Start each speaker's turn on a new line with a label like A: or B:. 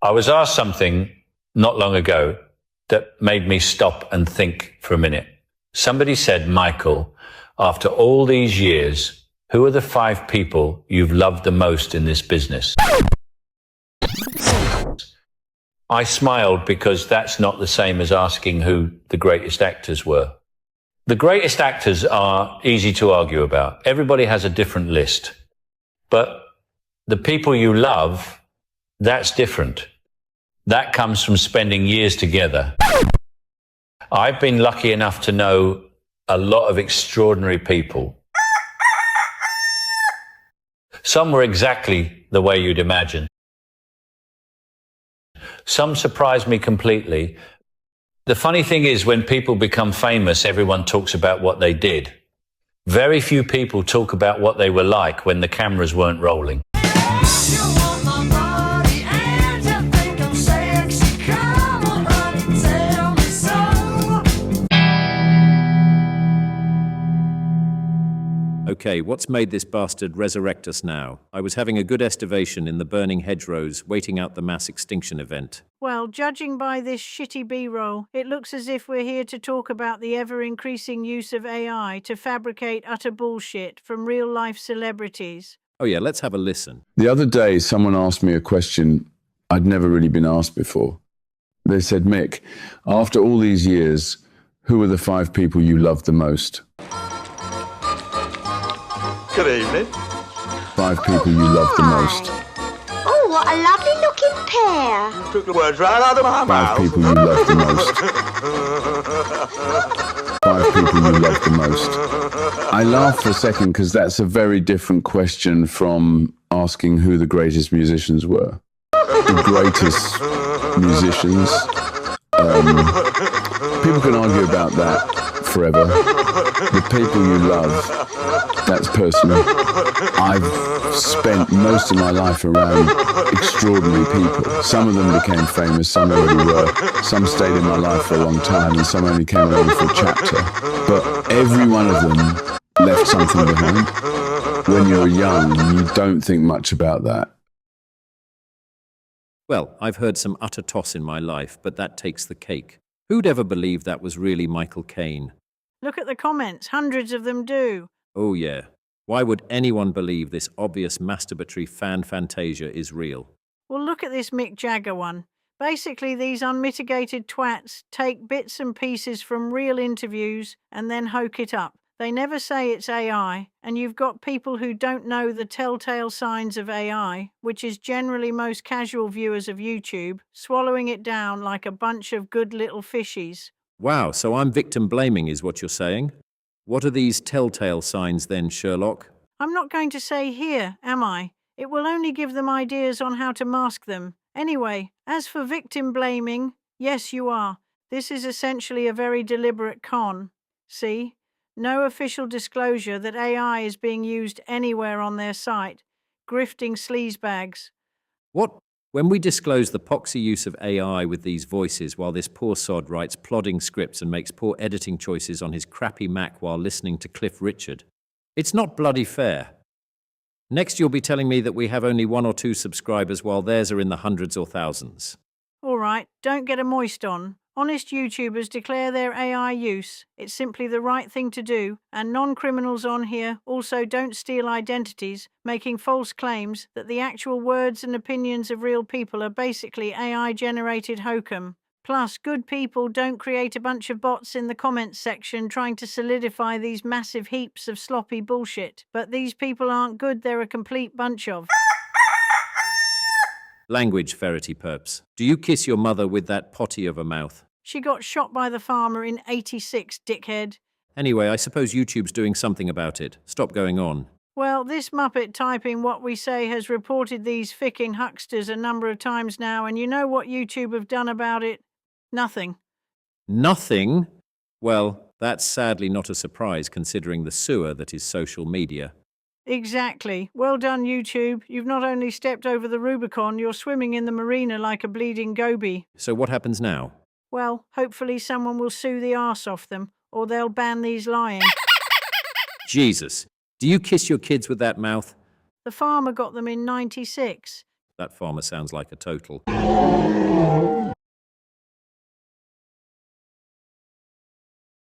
A: I was asked something not long ago that made me stop and think for a minute. Somebody said, Michael, after all these years, who are the 5 people you've loved the most in this business? I smiled because that's not the same as asking who the greatest actors were. The greatest actors are easy to argue about. Everybody has a different list. But the people you love, that's different. That comes from spending years together. I've been lucky enough to know a lot of extraordinary people. Some were exactly the way you'd imagine. Some surprised me completely. The funny thing is, when people become famous, everyone talks about what they did. Very few people talk about what they were like when the cameras weren't rolling.
B: Okay, what's made this bastard resurrect us now? I was having a good estivation in the burning hedgerows, waiting out the mass extinction event.
C: Well, judging by this shitty B-roll, it looks as if we're here to talk about the ever-increasing use of AI to fabricate utter bullshit from real-life celebrities.
B: Oh yeah, let's have a listen.
D: The other day, someone asked me a question I'd never really been asked before. They said, Mick, after all these years, who are the 5 people you love the most?
E: Good evening.
D: 5 people you love the most.
F: Oh, what a lovely looking pair.
E: You took the words right out of my
D: 5
E: mouth.
D: people you love the most. 5 people you love the most. I laughed for a second because that's a very different question from asking who the greatest musicians were. The greatest musicians. People can argue about that forever. The people you love, that's personal. I've spent most of my life around extraordinary people. Some of them became famous, some already were. Some stayed in my life for a long time, and some only came along for a chapter. But every one of them left something behind. When you're young, you don't think much about that.
B: Well, I've heard some utter toss in my life, but that takes the cake. Who'd ever believe that was really Michael Caine?
C: Look at the comments, hundreds of them do.
B: Oh yeah. Why would anyone believe this obvious masturbatory fan fantasia is real?
C: Well, look at this Mick Jagger one. Basically, these unmitigated twats take bits and pieces from real interviews and then hoke it up. They never say it's AI, and you've got people who don't know the telltale signs of AI, which is generally most casual viewers of YouTube, swallowing it down like a bunch of good little fishies.
B: Wow, so I'm victim blaming is what you're saying? What are these telltale signs then, Sherlock?
C: I'm not going to say here, am I? It will only give them ideas on how to mask them. Anyway, as for victim blaming, yes, you are. This is essentially a very deliberate con. See? No official disclosure that AI is being used anywhere on their site. Grifting sleazebags.
B: What? When we disclose the poxy use of AI with these voices while this poor sod writes plodding scripts and makes poor editing choices on his crappy Mac while listening to Cliff Richard, it's not bloody fair. Next you'll be telling me that we have only 1 or 2 subscribers while theirs are in the hundreds or thousands.
C: All right, don't get a moist on. Honest YouTubers declare their AI use. It's simply the right thing to do, and non-criminals on here also don't steal identities, making false claims that the actual words and opinions of real people are basically AI-generated hokum. Plus, good people don't create a bunch of bots in the comments section trying to solidify these massive heaps of sloppy bullshit. But these people aren't good, they're a complete bunch of...
B: Language, ferrety perps. Do you kiss your mother with that potty of a mouth?
C: She got shot by the farmer in '86, dickhead.
B: Anyway, I suppose YouTube's doing something about it. Stop going on.
C: Well, this Muppet typing what we say has reported these ficking hucksters a number of times now, and you know what YouTube have done about it? Nothing.
B: Nothing? Well, that's sadly not a surprise considering the sewer that is social media.
C: Exactly. Well done, YouTube. You've not only stepped over the Rubicon, you're swimming in the marina like a bleeding goby.
B: So what happens now?
C: Well, hopefully someone will sue the arse off them, or they'll ban these lying.
B: Jesus. Do you kiss your kids with that mouth?
C: The farmer got them in '96.
B: That farmer sounds like a total.